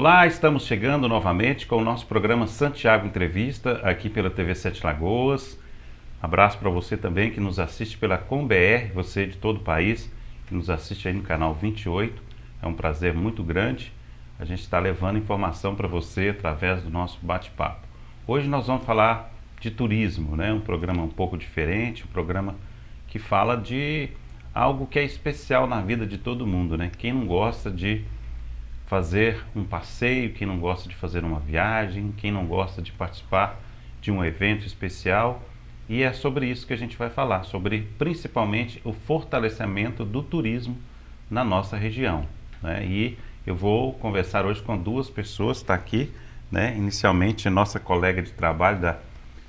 Olá, estamos chegando novamente com o nosso programa Santiago Entrevista, aqui pela TV Sete Lagoas. Abraço para você também que nos assiste pela ComBR, você de todo o país, que nos assiste aí no canal 28. É um prazer muito grande. A gente está levando informação para você através do nosso bate-papo. Hoje nós vamos falar de turismo, né? Um programa um pouco diferente, um programa que fala de algo que é especial na vida de todo mundo, né? Quem não gosta de fazer um passeio, quem não gosta de fazer uma viagem, quem não gosta de participar de um evento especial. E é sobre isso que a gente vai falar, sobre principalmente o fortalecimento do turismo na nossa região, né? E eu vou conversar hoje com duas pessoas, está aqui, né? Inicialmente nossa colega de trabalho da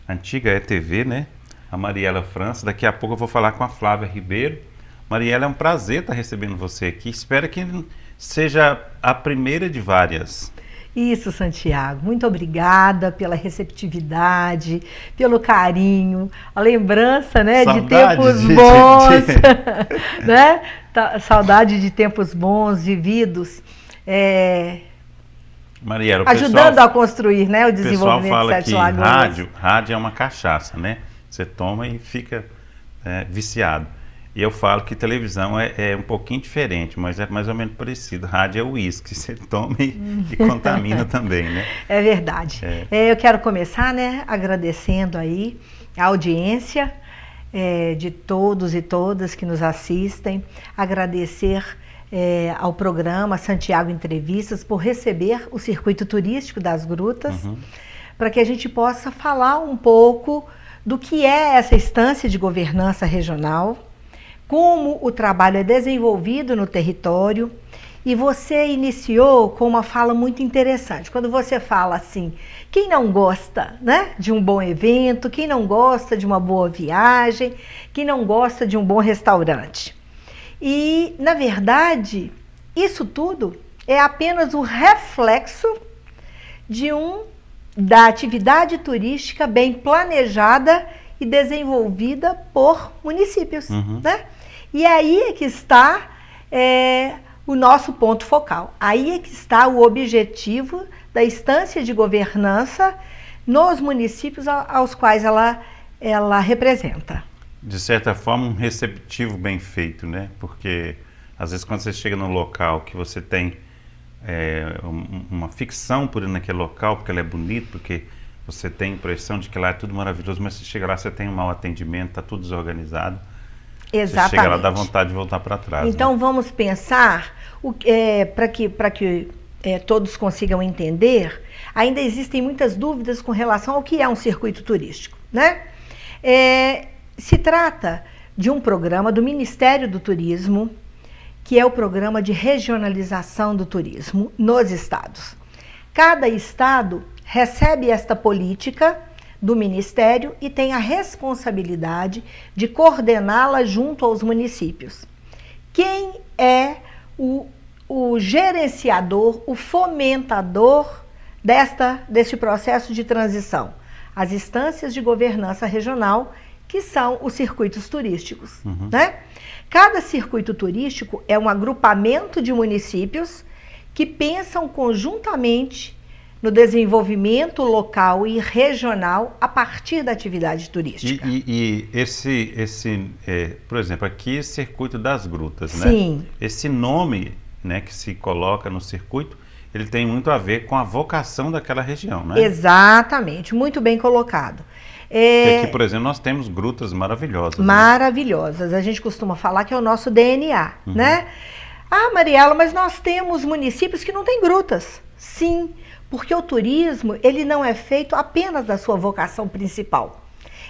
antiga ETV, né? A Mariela França. Daqui a pouco eu vou falar com a Flávia Ribeiro. Mariela, é um prazer estar recebendo você aqui. Espero que seja a primeira de várias. Isso, Santiago. Muito obrigada pela receptividade, pelo carinho, a lembrança, né, de tempos bons, né? Saudade de tempos bons, vividos, Mariela, ajudando a construir, né, o desenvolvimento de Sete Lagoas. O pessoal fala que rádio é uma cachaça, né? Você toma e fica viciado. E eu falo que televisão é um pouquinho diferente, mas é mais ou menos parecido. Rádio é o uísque, você toma e contamina também, né? É verdade. Eu quero começar, né, agradecendo aí a audiência de todos e todas que nos assistem. Agradecer ao programa Santiago Entrevistas por receber o circuito turístico das grutas, para que a gente possa falar um pouco do que é essa instância de governança regional, como o trabalho é desenvolvido no território. E você iniciou com uma fala muito interessante, quando você fala assim, quem não gosta, né, de um bom evento, quem não gosta de uma boa viagem, quem não gosta de um bom restaurante. E, na verdade, isso tudo é apenas o reflexo da atividade turística bem planejada e desenvolvida por municípios, né? E aí é que está o nosso ponto focal. Aí é que está o objetivo da instância de governança nos municípios aos quais ela representa. De certa forma, um receptivo bem feito, né? Porque, às vezes, quando você chega num local que você tem uma ficção por ir naquele local, porque ele é bonito, porque você tem a impressão de que lá é tudo maravilhoso, mas você chega lá, você tem um mau atendimento, está tudo desorganizado. Exatamente. Você chega lá, dá vontade de voltar para trás. Então, né? Vamos pensar, para que todos consigam entender, ainda existem muitas dúvidas com relação ao que é um circuito turístico, né? Se trata de um programa do Ministério do Turismo, que é o programa de regionalização do turismo nos estados. Cada estado recebe esta política do Ministério e tem a responsabilidade de coordená-la junto aos municípios. Quem é o gerenciador, o fomentador deste processo de transição? As instâncias de governança regional, que são os circuitos turísticos, né? Cada circuito turístico é um agrupamento de municípios que pensam conjuntamente no desenvolvimento local e regional a partir da atividade turística. E por exemplo, aqui é Circuito das Grutas, né? Sim. Esse nome, né, que se coloca no circuito, ele tem muito a ver com a vocação daquela região, né? Exatamente, muito bem colocado. Porque aqui, por exemplo, nós temos grutas maravilhosas. Maravilhosas. Né? A gente costuma falar que é o nosso DNA, né? Ah, Mariela, mas nós temos municípios que não têm grutas. Sim, porque o turismo, ele não é feito apenas da sua vocação principal.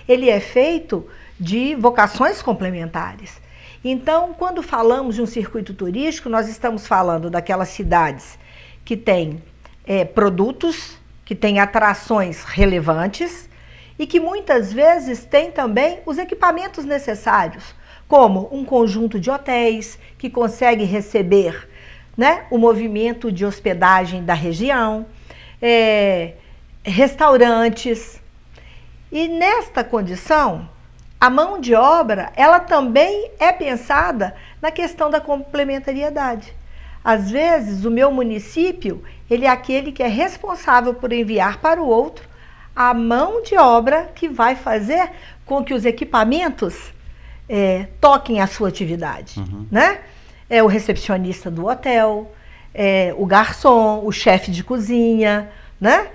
Ele é feito de vocações complementares. Então, quando falamos de um circuito turístico, nós estamos falando daquelas cidades que têm produtos, que têm atrações relevantes e que muitas vezes têm também os equipamentos necessários, como um conjunto de hotéis que consegue receber, né, o movimento de hospedagem da região, restaurantes. E nesta condição, a mão de obra, ela também é pensada na questão da complementariedade. Às vezes, o meu município, ele é aquele que é responsável por enviar para o outro a mão de obra que vai fazer com que os equipamentos toquem a sua atividade, né? É o recepcionista do hotel, o garçom, o chefe de cozinha, né?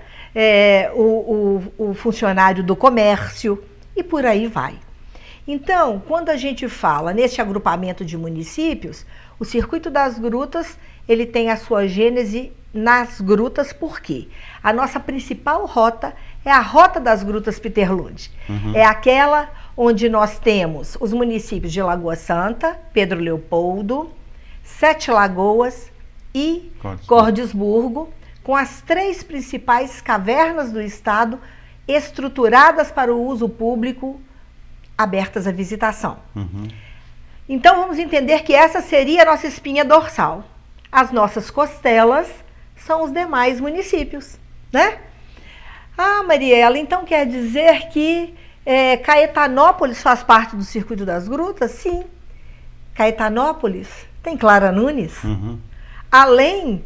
O funcionário do comércio e por aí vai. Então, quando a gente fala nesse agrupamento de municípios, o Circuito das Grutas, ele tem a sua gênese nas grutas, por quê? A nossa principal rota é a Rota das Grutas Peter Lund. É aquela onde nós temos os municípios de Lagoa Santa, Pedro Leopoldo, Sete Lagoas e Cordisburgo, com as 3 principais cavernas do estado estruturadas para o uso público, abertas à visitação. Então vamos entender que essa seria a nossa espinha dorsal. As nossas costelas são os demais municípios, né? Ah, Mariela, então quer dizer que Caetanópolis faz parte do Circuito das Grutas? Sim. Caetanópolis tem Clara Nunes. Além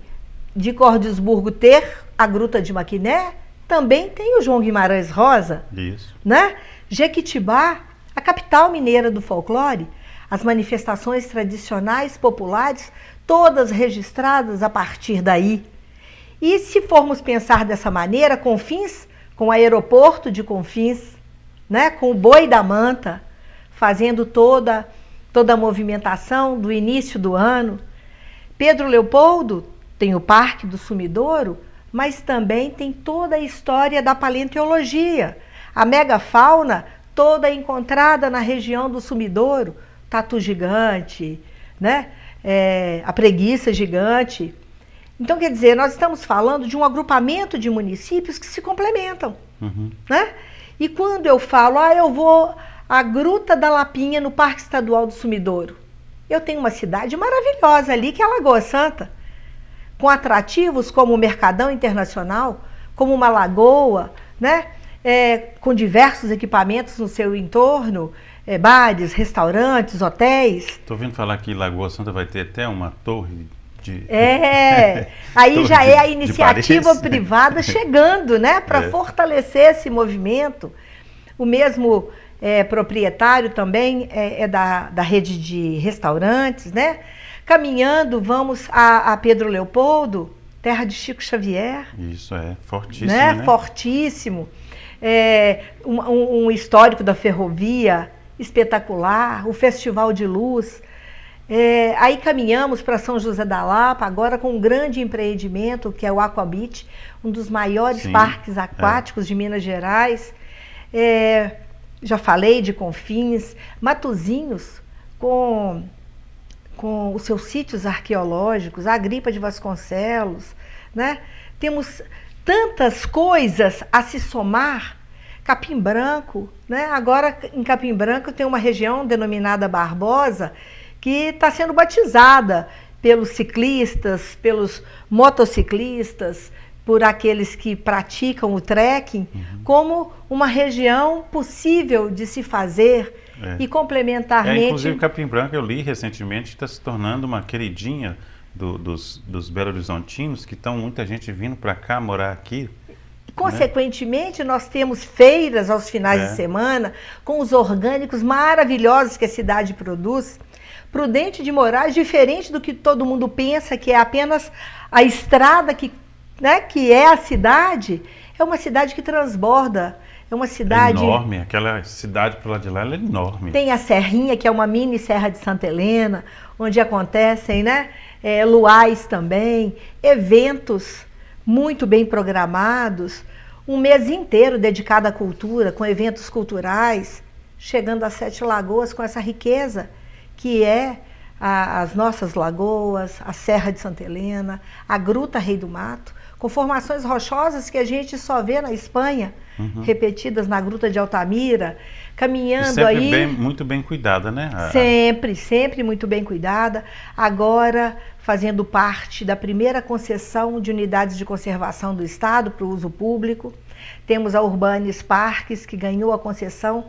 de Cordisburgo ter a Gruta de Maquiné, também tem o João Guimarães Rosa. Isso. Né? Jequitibá, a capital mineira do folclore, as manifestações tradicionais populares, todas registradas a partir daí. E se formos pensar dessa maneira, Confins, com o aeroporto de Confins, né, com o Boi da Manta, fazendo toda a movimentação do início do ano. Pedro Leopoldo tem o Parque do Sumidouro, mas também tem toda a história da paleontologia. A megafauna toda encontrada na região do Sumidouro, tatu gigante, né? A preguiça gigante. Então, quer dizer, nós estamos falando de um agrupamento de municípios que se complementam. Né? E quando eu falo, eu vou à Gruta da Lapinha, no Parque Estadual do Sumidouro, eu tenho uma cidade maravilhosa ali, que é a Lagoa Santa, com atrativos como o Mercadão Internacional, como uma lagoa, né? Com diversos equipamentos no seu entorno, bares, restaurantes, hotéis. Estou ouvindo falar que Lagoa Santa vai ter até uma torre de... Aí torre já é a iniciativa de privada chegando, né? Para fortalecer esse movimento. O mesmo proprietário também é da rede de restaurantes, né? Caminhando, vamos a Pedro Leopoldo, terra de Chico Xavier. Isso fortíssimo, né? Fortíssimo. Um histórico da ferrovia espetacular, o Festival de Luz. Aí caminhamos para São José da Lapa, agora com um grande empreendimento, que é o Aquabit, um dos maiores parques aquáticos de Minas Gerais. Já falei de Confins, Matozinhos, com os seus sítios arqueológicos, a Agripa de Vasconcelos, né? Temos tantas coisas a se somar. Capim Branco, né? Agora em Capim Branco tem uma região denominada Barbosa, que está sendo batizada pelos ciclistas, pelos motociclistas, por aqueles que praticam o trekking, como uma região possível de se fazer e complementarmente... Inclusive Capim Branco, eu li recentemente, está se tornando uma queridinha dos belo-horizontinos, que estão muita gente vindo para cá, morar aqui. Consequentemente, nós temos feiras aos finais de semana, com os orgânicos maravilhosos que a cidade produz. Prudente de Moraes, diferente do que todo mundo pensa, que é apenas a estrada que é a cidade, é uma cidade que transborda. É uma cidade... enorme, aquela cidade para lá de lá, ela é enorme. Tem a Serrinha, que é uma mini Serra de Santa Helena, onde acontecem, né, luais também, eventos muito bem programados, um mês inteiro dedicado à cultura, com eventos culturais, chegando às Sete Lagoas com essa riqueza, que é as nossas lagoas, a Serra de Santa Helena, a Gruta Rei do Mato, com formações rochosas que a gente só vê na Espanha, repetidas na Gruta de Altamira, caminhando sempre aí... muito bem cuidada, né? Sempre muito bem cuidada. Agora, fazendo parte da primeira concessão de unidades de conservação do Estado para o uso público. Temos a Urbanis Parques, que ganhou a concessão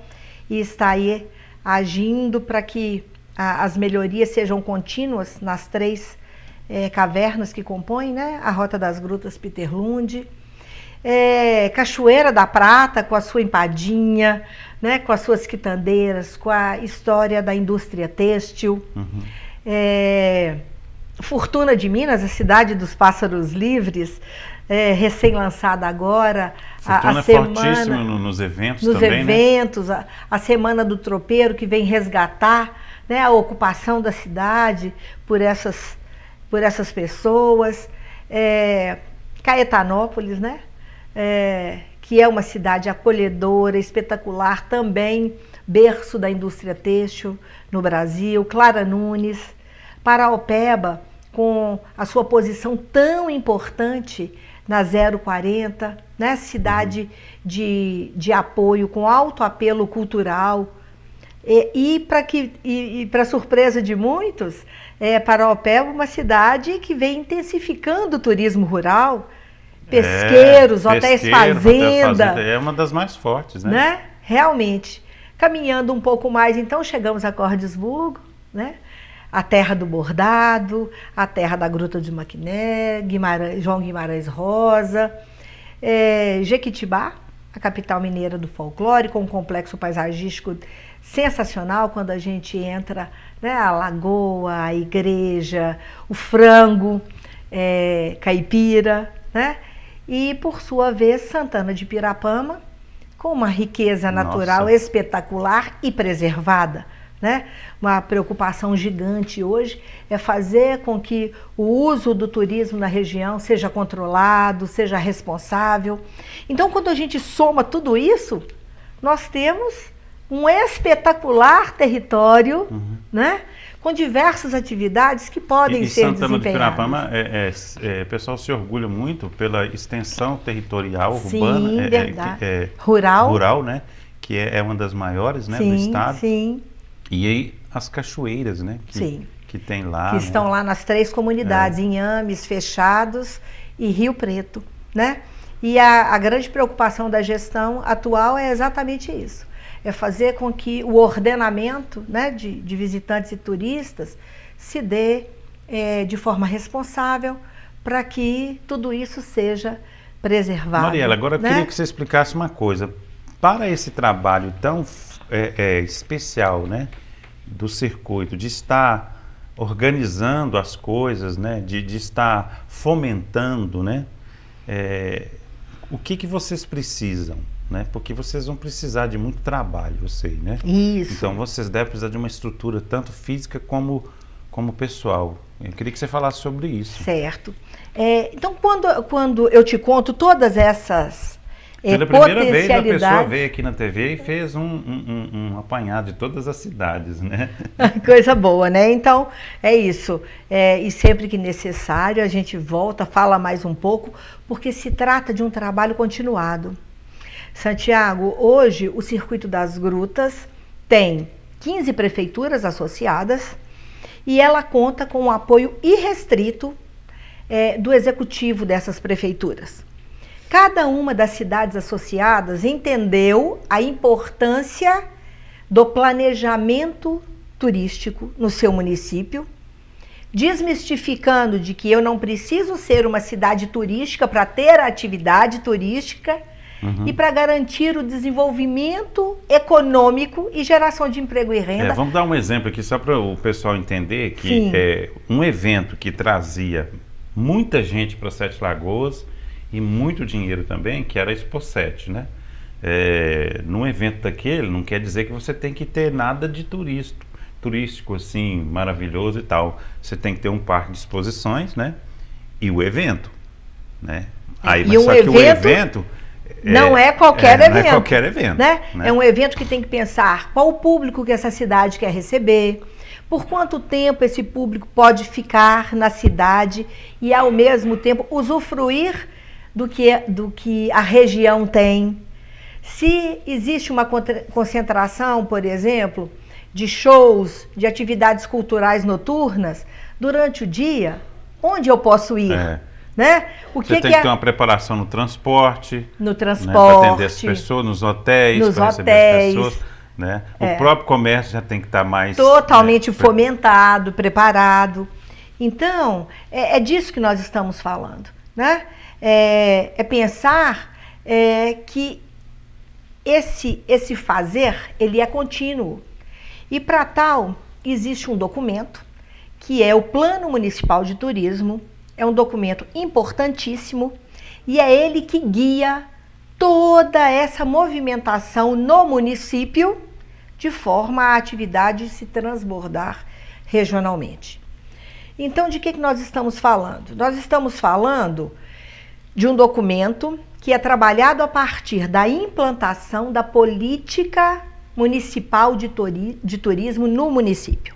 e está aí agindo para que as melhorias sejam contínuas nas 3 cavernas que compõem, né, a Rota das Grutas Peterlund. Cachoeira da Prata, com a sua empadinha, né, com as suas quitandeiras, com a história da indústria têxtil. Fortuna de Minas, a cidade dos pássaros livres, recém-lançada agora. Fortuna a semana, fortíssima nos eventos também, eventos, né? A Semana do Tropeiro, que vem resgatar, né, a ocupação da cidade por essas pessoas. Caetanópolis, né? Que é uma cidade acolhedora, espetacular, também berço da indústria têxtil no Brasil. Clara Nunes. Paraopeba, com a sua posição tão importante na 040, né? Cidade de apoio, com alto apelo cultural. E para surpresa de muitos, Paraopeba é uma cidade que vem intensificando o turismo rural. Pesqueiros, hotéis fazenda. É uma das mais fortes, né? Realmente. Caminhando um pouco mais, então, chegamos a Cordesburgo, né? A terra do bordado, a terra da Gruta de Maquiné, João Guimarães Rosa, Jequitibá, a capital mineira do folclore, com um complexo paisagístico sensacional quando a gente entra, né? A lagoa, a igreja, o frango, caipira, né? E, por sua vez, Santana de Pirapama, com uma riqueza natural espetacular e preservada, né? Uma preocupação gigante hoje é fazer com que o uso do turismo na região seja controlado, seja responsável. Então, quando a gente soma tudo isso, nós temos um espetacular território, né? Com diversas atividades que podem ser Santana desempenhadas. de Pirapama, o pessoal se orgulha muito pela extensão territorial urbana, sim, verdade. Rural, né? Que é uma das maiores, né, sim, do estado. Sim. E aí as cachoeiras, né? Que tem lá. Que né? estão lá nas 3 comunidades, Inhames, Fechados e Rio Preto, né? E a grande preocupação da gestão atual é exatamente isso. É fazer com que o ordenamento, né, de visitantes e turistas se dê de forma responsável para que tudo isso seja preservado. Mariela, agora eu queria que você explicasse uma coisa. Para esse trabalho tão especial, né, do circuito, de estar organizando as coisas, né, de estar fomentando, né, o que vocês precisam? Né? Porque vocês vão precisar de muito trabalho, eu sei, né? Isso. Então vocês devem precisar de uma estrutura tanto física como pessoal. Eu queria que você falasse sobre isso. Certo. Então, quando eu te conto todas essas pela primeira vez a pessoa veio aqui na TV e fez um apanhado de todas as cidades, né? Coisa boa, né? Então, é isso. E sempre que necessário a gente volta, fala mais um pouco, porque se trata de um trabalho continuado. Santiago, hoje o Circuito das Grutas tem 15 prefeituras associadas e ela conta com o apoio irrestrito do executivo dessas prefeituras. Cada uma das cidades associadas entendeu a importância do planejamento turístico no seu município, desmistificando de que eu não preciso ser uma cidade turística para ter a atividade turística, e para garantir o desenvolvimento econômico e geração de emprego e renda. Vamos dar um exemplo aqui, só para o pessoal entender que um evento que trazia muita gente para Sete Lagoas e muito dinheiro também, que era a Expo 7, né? Num evento daquele, não quer dizer que você tem que ter nada de turístico assim, maravilhoso e tal. Você tem que ter um parque de exposições, né? E o evento, né? O evento não é qualquer evento. Não é qualquer evento. Né? É um evento que tem que pensar qual o público que essa cidade quer receber, por quanto tempo esse público pode ficar na cidade e, ao mesmo tempo, usufruir do que a região tem. Se existe uma concentração, por exemplo, de shows, de atividades culturais noturnas, durante o dia, onde eu posso ir? Né? Você tem que ter uma preparação no transporte. No transporte. Né, para atender as pessoas, nos hotéis, para receber as pessoas. Né? O próprio comércio já tem que estar mais... Totalmente fomentado, preparado. Então, é disso que nós estamos falando, né? É pensar que esse fazer, ele é contínuo. E para tal, existe um documento, que é o Plano Municipal de Turismo, é um documento importantíssimo, e é ele que guia toda essa movimentação no município, de forma a atividade se transbordar regionalmente. Então, de que nós estamos falando? Nós estamos falando de um documento que é trabalhado a partir da implantação da política municipal de turismo no município.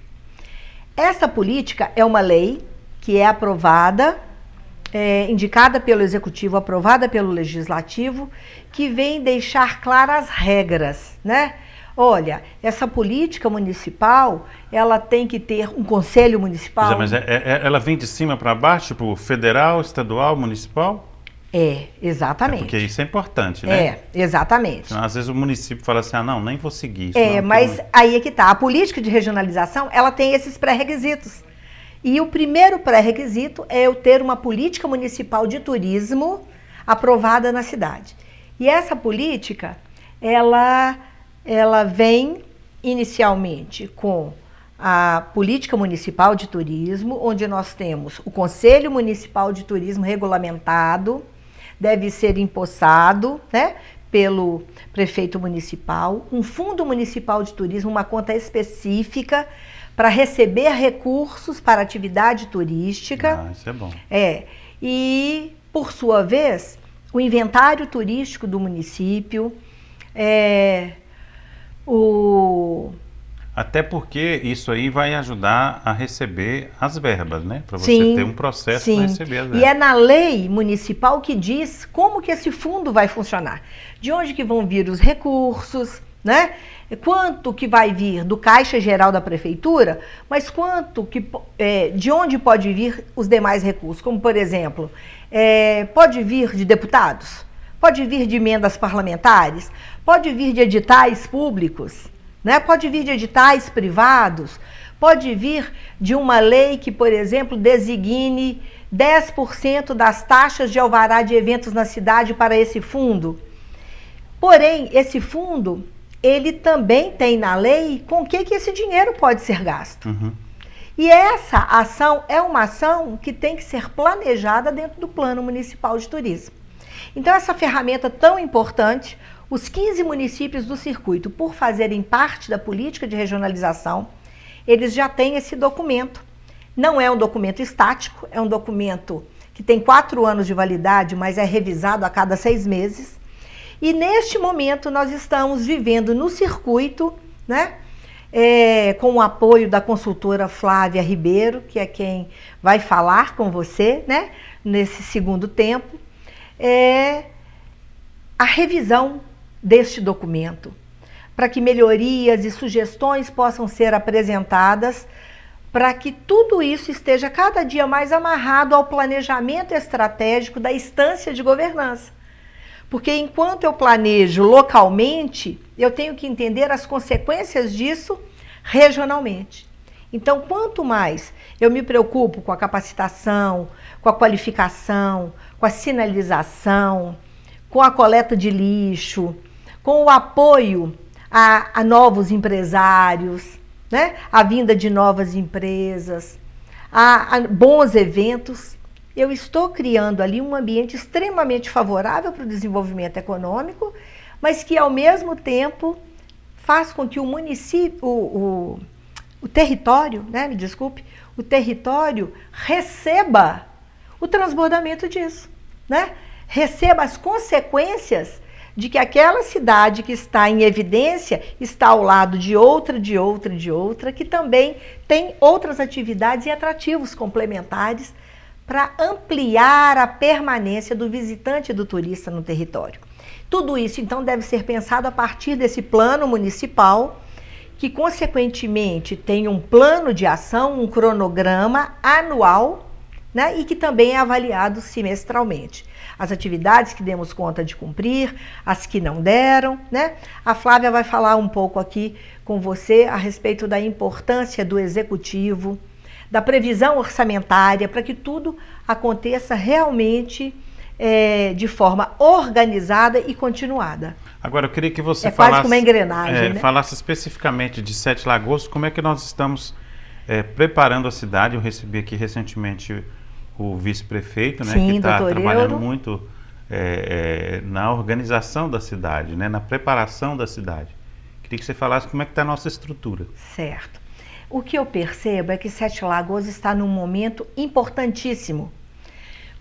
Essa política é uma lei que é aprovada, indicada pelo Executivo, aprovada pelo Legislativo, que vem deixar claras as regras, né? Olha, essa política municipal, ela tem que ter um conselho municipal. Mas ela vem de cima para baixo, tipo federal, estadual, municipal? Exatamente. Porque isso é importante, né? Exatamente. Senão, às vezes o município fala assim, não, nem vou seguir isso. Mas aí é que tá. A política de regionalização, ela tem esses pré-requisitos. E o primeiro pré-requisito é eu ter uma política municipal de turismo aprovada na cidade. E essa política, ela vem inicialmente com a política municipal de turismo, onde nós temos o Conselho Municipal de Turismo regulamentado, deve ser empossado, né, pelo prefeito municipal, um fundo municipal de turismo, uma conta específica para receber recursos para atividade turística. Isso é bom. E, por sua vez, o inventário turístico do município, Até porque isso aí vai ajudar a receber as verbas, né? Para você ter um processo para receber as verbas. E é na lei municipal que diz como que esse fundo vai funcionar. De onde que vão vir os recursos, né? Quanto que vai vir do Caixa Geral da Prefeitura, mas quanto que, de onde pode vir os demais recursos. Como, por exemplo, pode vir de deputados, pode vir de emendas parlamentares, pode vir de editais públicos, né? Pode vir de editais privados, pode vir de uma lei que, por exemplo, designe 10% das taxas de alvará de eventos na cidade para esse fundo. Porém, esse fundo, ele também tem na lei com que esse dinheiro pode ser gasto. Uhum. E essa ação é uma ação que tem que ser planejada dentro do Plano Municipal de Turismo. Então, essa ferramenta tão importante, os 15 municípios do circuito, por fazerem parte da política de regionalização, eles já têm esse documento. Não é um documento estático, é um documento que tem 4 anos de validade, mas é revisado a cada 6 meses. E neste momento nós estamos vivendo no circuito, né, com o apoio da consultora Flávia Ribeiro, que é quem vai falar com você, né, nesse segundo tempo, a revisão deste documento, para que melhorias e sugestões possam ser apresentadas, para que tudo isso esteja cada dia mais amarrado ao planejamento estratégico da instância de governança. Porque enquanto eu planejo localmente, eu tenho que entender as consequências disso regionalmente. Então, quanto mais eu me preocupo com a capacitação, com a qualificação, com a sinalização, com a coleta de lixo, com o apoio a novos empresários, né? A vinda de novas empresas, a bons eventos, eu estou criando ali um ambiente extremamente favorável para o desenvolvimento econômico, mas que ao mesmo tempo faz com que o município, o território, né? Me desculpe, o território receba o transbordamento disso, né? Receba as consequências de que aquela cidade que está em evidência está ao lado de outra, que também tem outras atividades e atrativos complementares para ampliar a permanência do visitante e do turista no território. Tudo isso, então, deve ser pensado a partir desse plano municipal, que, consequentemente, tem um plano de ação, um cronograma anual, né, e que também é avaliado semestralmente. As atividades que demos conta de cumprir, as que não deram, né? A Flávia vai falar um pouco aqui com você a respeito da importância do executivo, da previsão orçamentária, para que tudo aconteça realmente de forma organizada e continuada. Agora, eu queria que você falasse, quase como uma engrenagem, né? Falasse especificamente de Sete Lagoas, como é que nós estamos preparando a cidade. Eu recebi aqui recentemente o vice-prefeito, né, que está trabalhando muito na organização da cidade, né, na preparação da cidade. Queria que você falasse como é que está a nossa estrutura. Certo. O que eu percebo é que Sete Lagoas está num momento importantíssimo,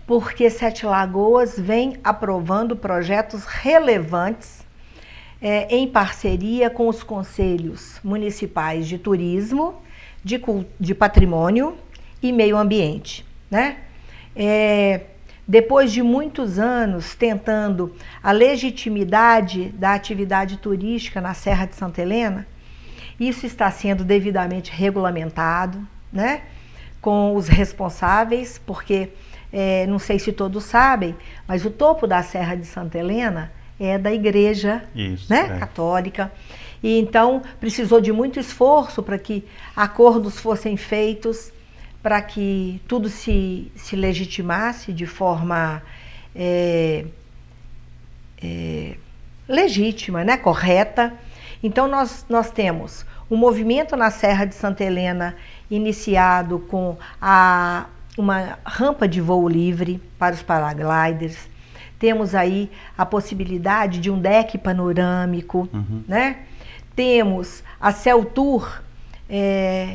porque Sete Lagoas vem aprovando projetos relevantes em parceria com os conselhos municipais de turismo, de patrimônio e meio ambiente, né? Depois de muitos anos tentando a legitimidade da atividade turística na Serra de Santa Helena, isso está sendo devidamente regulamentado, né? Com os responsáveis, porque não sei se todos sabem, mas o topo da Serra de Santa Helena é da Igreja Católica. E então precisou de muito esforço para que acordos fossem feitos, para que tudo se legitimasse de forma legítima, né? Correta. Então nós temos um movimento na Serra de Santa Helena iniciado com uma rampa de voo livre para os paragliders. Temos aí a possibilidade de um deck panorâmico, né? Temos a Cel Tour,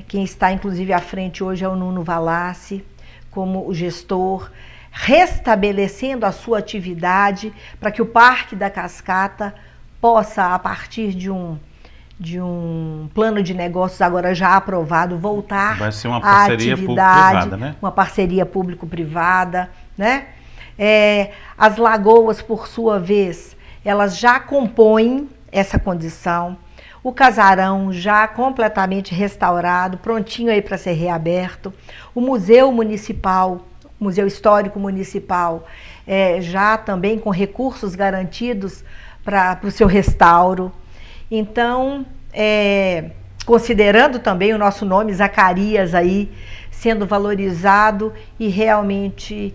quem está inclusive à frente hoje é o Nuno Valassi, como o gestor, restabelecendo a sua atividade para que o Parque da Cascata possa, a partir de um plano de negócios agora já aprovado, voltar Vai ser uma parceria público-privada, né? Uma parceria público-privada, né? As lagoas, por sua vez, elas já compõem essa condição. O casarão já completamente restaurado, prontinho aí para ser reaberto. O Museu Municipal, Museu Histórico Municipal, já também com recursos garantidos para o seu restauro. Então, considerando também o nosso nome, Zacarias, aí, sendo valorizado e realmente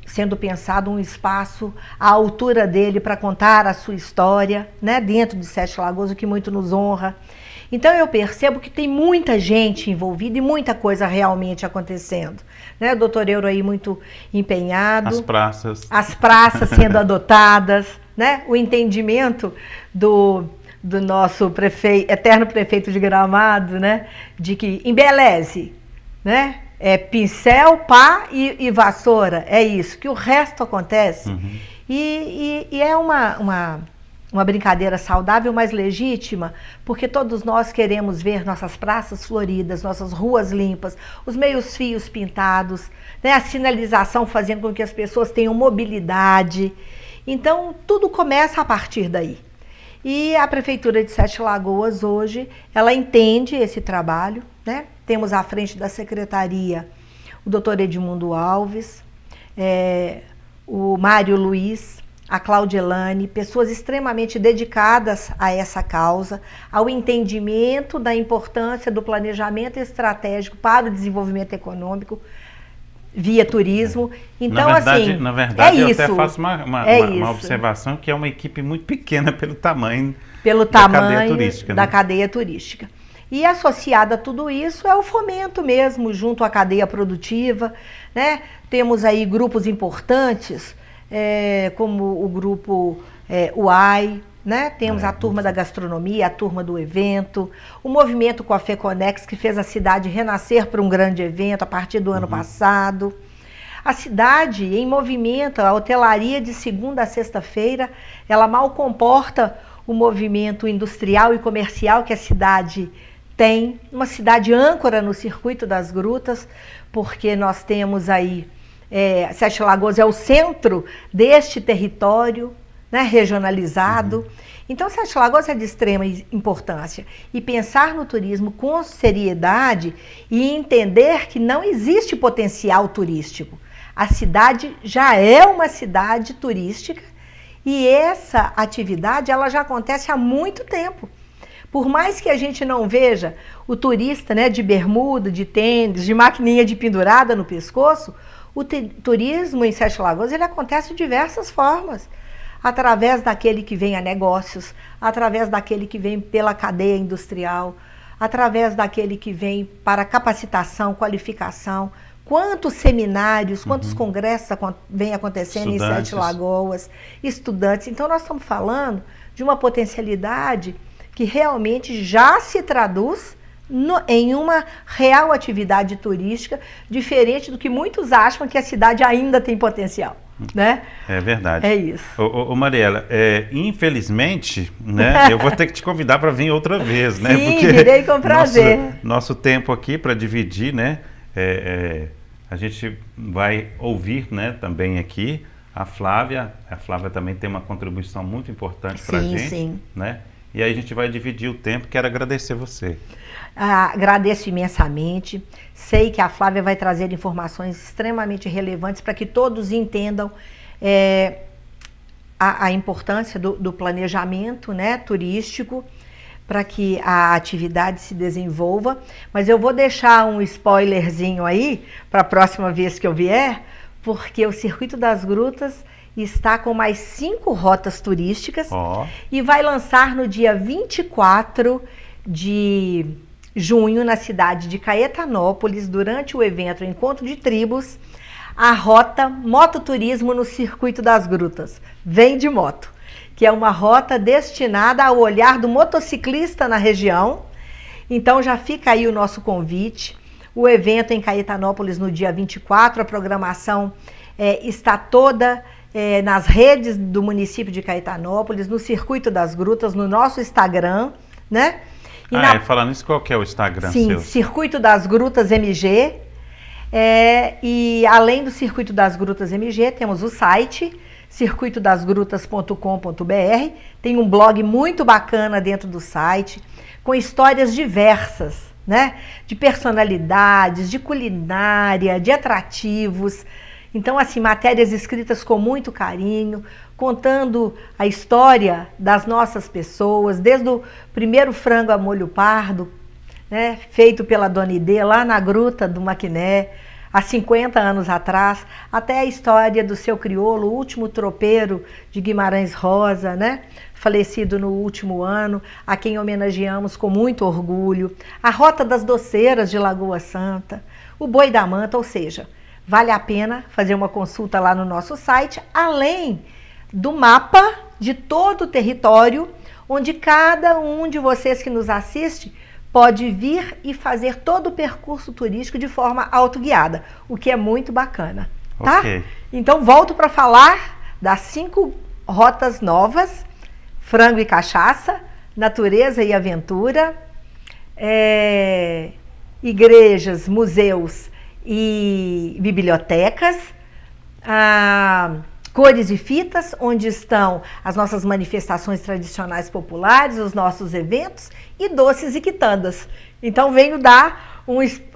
sendo pensado um espaço à altura dele para contar a sua história, né, dentro de Sete Lagoas, o que muito nos honra. Então eu percebo que tem muita gente envolvida e muita coisa realmente acontecendo, né? O doutor Euro aí muito empenhado. As praças sendo adotadas, né? O entendimento do nosso eterno prefeito de Gramado, né? De que embeleze, né? Pincel, pá e vassoura, é isso, que o resto acontece. E é uma brincadeira saudável, mas legítima, porque todos nós queremos ver nossas praças floridas, nossas ruas limpas, os meios fios pintados, né, a sinalização fazendo com que as pessoas tenham mobilidade. Então, tudo começa a partir daí. E a Prefeitura de Sete Lagoas hoje, ela entende esse trabalho, né? Temos à frente da Secretaria o doutor Edmundo Alves, o Mário Luiz, a Claudelane, pessoas extremamente dedicadas a essa causa, ao entendimento da importância do planejamento estratégico para o desenvolvimento econômico via turismo. Então, na verdade, eu até faço uma observação que é uma equipe muito pequena pelo tamanho da cadeia turística. Da cadeia turística. E associada a tudo isso é o fomento mesmo, junto à cadeia produtiva, né? Temos aí grupos importantes, como o grupo UAI, né? Temos a turma da gastronomia, a turma do evento, o movimento com a FECONEX, que fez a cidade renascer para um grande evento a partir do ano passado. A cidade em movimento, a hotelaria de segunda a sexta-feira, ela mal comporta o movimento industrial e comercial que a cidade tem, uma cidade âncora no circuito das grutas, porque nós temos aí, Sete Lagoas é o centro deste território, né, regionalizado. Então, Sete Lagoas é de extrema importância. E pensar no turismo com seriedade e entender que não existe potencial turístico. A cidade já é uma cidade turística e essa atividade ela já acontece há muito tempo. Por mais que a gente não veja o turista, né, de bermuda, de tênis, de maquininha de pendurada no pescoço, o turismo em Sete Lagoas ele acontece de diversas formas. Através daquele que vem a negócios, através daquele que vem pela cadeia industrial, através daquele que vem para capacitação, qualificação. Quantos seminários, quantos congressos vem acontecendo em Sete Lagoas, estudantes. Então nós estamos falando de uma potencialidade que realmente já se traduz em uma real atividade turística, diferente do que muitos acham que a cidade ainda tem potencial, né? É verdade. É isso. Ô Mariela, infelizmente, né, eu vou ter que te convidar para vir outra vez, né? Sim, porque virei com prazer. Nosso tempo aqui para dividir, né? A gente vai ouvir, né, também aqui a Flávia. A Flávia também tem uma contribuição muito importante para a gente, sim. né? E aí a gente vai dividir o tempo. Quero agradecer você. Agradeço imensamente. Sei que a Flávia vai trazer informações extremamente relevantes para que todos entendam a importância do planejamento, né, turístico, para que a atividade se desenvolva. Mas eu vou deixar um spoilerzinho aí para a próxima vez que eu vier, porque o Circuito das Grutas está com mais 5 rotas turísticas e vai lançar no dia 24 de junho, na cidade de Caetanópolis, durante o evento Encontro de Tribos, a rota Mototurismo no Circuito das Grutas. Vem de moto, que é uma rota destinada ao olhar do motociclista na região. Então já fica aí o nosso convite. O evento em Caetanópolis no dia 24, a programação está toda nas redes do município de Caetanópolis, no Circuito das Grutas, no nosso Instagram, né? E falando isso, qual que é o Instagram seu? Sim, Circuito das Grutas MG. E além do Circuito das Grutas MG, temos o site circuitodasgrutas.com.br. Tem um blog muito bacana dentro do site, com histórias diversas, né? De personalidades, de culinária, de atrativos. Então, assim, matérias escritas com muito carinho, contando a história das nossas pessoas, desde o primeiro frango a molho pardo, né, feito pela Dona Idê, lá na Gruta do Maquiné, há 50 anos atrás, até a história do seu crioulo, o último tropeiro de Guimarães Rosa, né, falecido no último ano, a quem homenageamos com muito orgulho, a Rota das Doceiras de Lagoa Santa, o Boi da Manta, ou seja, vale a pena fazer uma consulta lá no nosso site, além do mapa de todo o território, onde cada um de vocês que nos assiste pode vir e fazer todo o percurso turístico de forma autoguiada, o que é muito bacana, tá? Okay. Então volto para falar das 5 rotas novas: frango e cachaça, natureza e aventura, igrejas, museus e bibliotecas, cores e fitas, onde estão as nossas manifestações tradicionais populares, os nossos eventos, e doces e quitandas. Então venho dar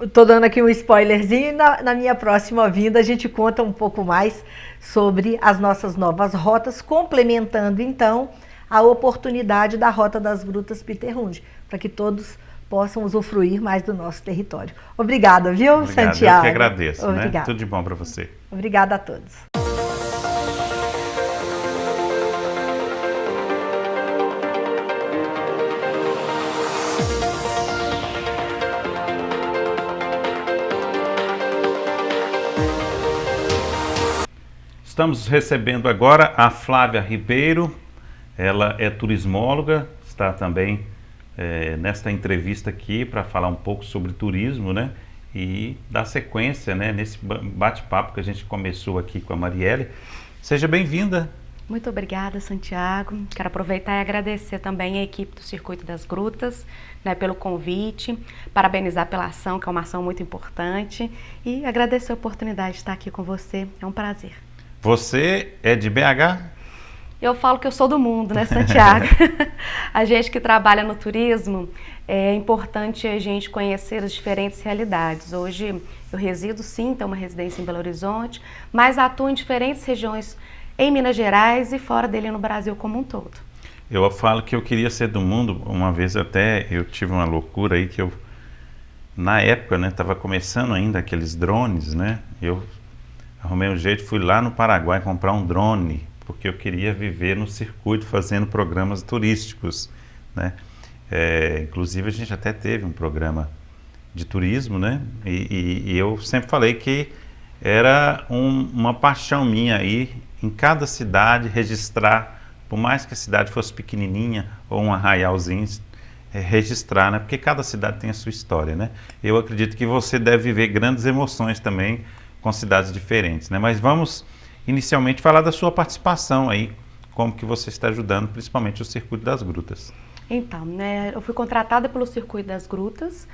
estou dando aqui um spoilerzinho, e na minha próxima vinda a gente conta um pouco mais sobre as nossas novas rotas, complementando então a oportunidade da Rota das Grutas Peter Runge, para que todos possam usufruir mais do nosso território. Obrigada, viu, Obrigado, Santiago? Eu que agradeço. Obrigada. Né? Tudo de bom para você. Obrigada a todos. Estamos recebendo agora a Flávia Ribeiro. Ela é turismóloga, está também nesta entrevista aqui para falar um pouco sobre turismo, né? E dar sequência, né, nesse bate-papo que a gente começou aqui com a Marielle. Seja bem-vinda. Muito obrigada, Santiago. Quero aproveitar e agradecer também a equipe do Circuito das Grutas, né, pelo convite, parabenizar pela ação, que é uma ação muito importante, e agradecer a oportunidade de estar aqui com você. É um prazer. Você é de BH? Eu falo que eu sou do mundo, né, Santiago? A gente que trabalha no turismo, é importante a gente conhecer as diferentes realidades. Hoje eu resido, sim, tenho uma residência em Belo Horizonte, mas atuo em diferentes regiões em Minas Gerais e fora dele no Brasil como um todo. Eu falo que eu queria ser do mundo. Uma vez até eu tive uma loucura aí que eu, na época, né, estava começando ainda aqueles drones, né? Eu arrumei um jeito, fui lá no Paraguai comprar um drone, porque eu queria viver no circuito fazendo programas turísticos, né? Inclusive a gente até teve um programa de turismo, né? E eu sempre falei que era uma paixão minha aí, em cada cidade, registrar, por mais que a cidade fosse pequenininha ou um arraialzinho, registrar, né? Porque cada cidade tem a sua história, né? Eu acredito que você deve viver grandes emoções também com cidades diferentes, né? Mas vamos inicialmente falar da sua participação aí, como que você está ajudando, principalmente o Circuito das Grutas. Então, né, eu fui contratada pelo Circuito das Grutas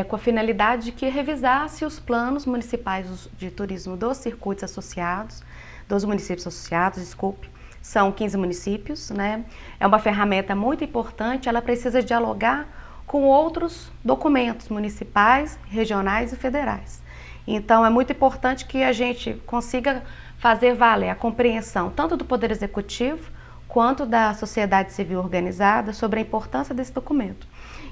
com a finalidade de que revisasse os planos municipais de turismo dos circuitos associados, dos municípios associados, desculpe. São 15 municípios, né? É uma ferramenta muito importante, ela precisa dialogar com outros documentos municipais, regionais e federais. Então, é muito importante que a gente consiga fazer valer a compreensão tanto do Poder Executivo quanto da sociedade civil organizada sobre a importância desse documento.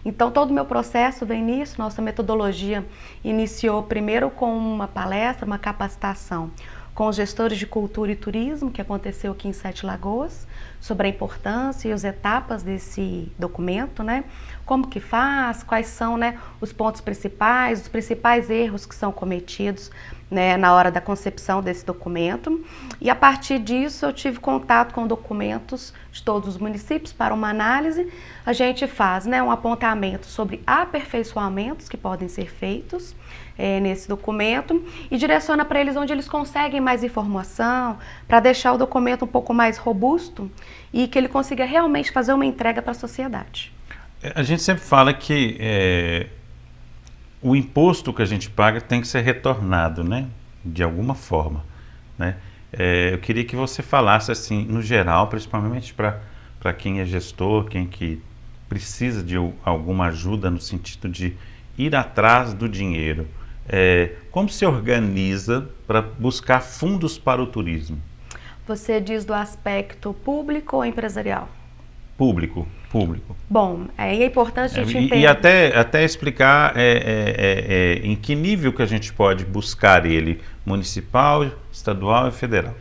Então, todo o meu processo vem nisso. Nossa metodologia iniciou primeiro com uma palestra, uma capacitação com os gestores de cultura e turismo, que aconteceu aqui em Sete Lagoas, sobre a importância e as etapas desse documento, né? Como que faz, quais são, né, os pontos principais, os principais erros que são cometidos, né, na hora da concepção desse documento. E a partir disso eu tive contato com documentos de todos os municípios para uma análise. A gente faz, né, um apontamento sobre aperfeiçoamentos que podem ser feitos nesse documento e direciona para eles onde eles conseguem mais informação, para deixar o documento um pouco mais robusto e que ele consiga realmente fazer uma entrega para a sociedade. A gente sempre fala que o imposto que a gente paga tem que ser retornado, né? De alguma forma, né? Eu queria que você falasse assim, no geral, principalmente para quem é gestor, quem que precisa de alguma ajuda no sentido de ir atrás do dinheiro. Como se organiza para buscar fundos para o turismo? Você diz do aspecto público ou empresarial? Público. Bom, é importante a gente entender. E até explicar em que nível que a gente pode buscar ele, municipal, estadual e federal.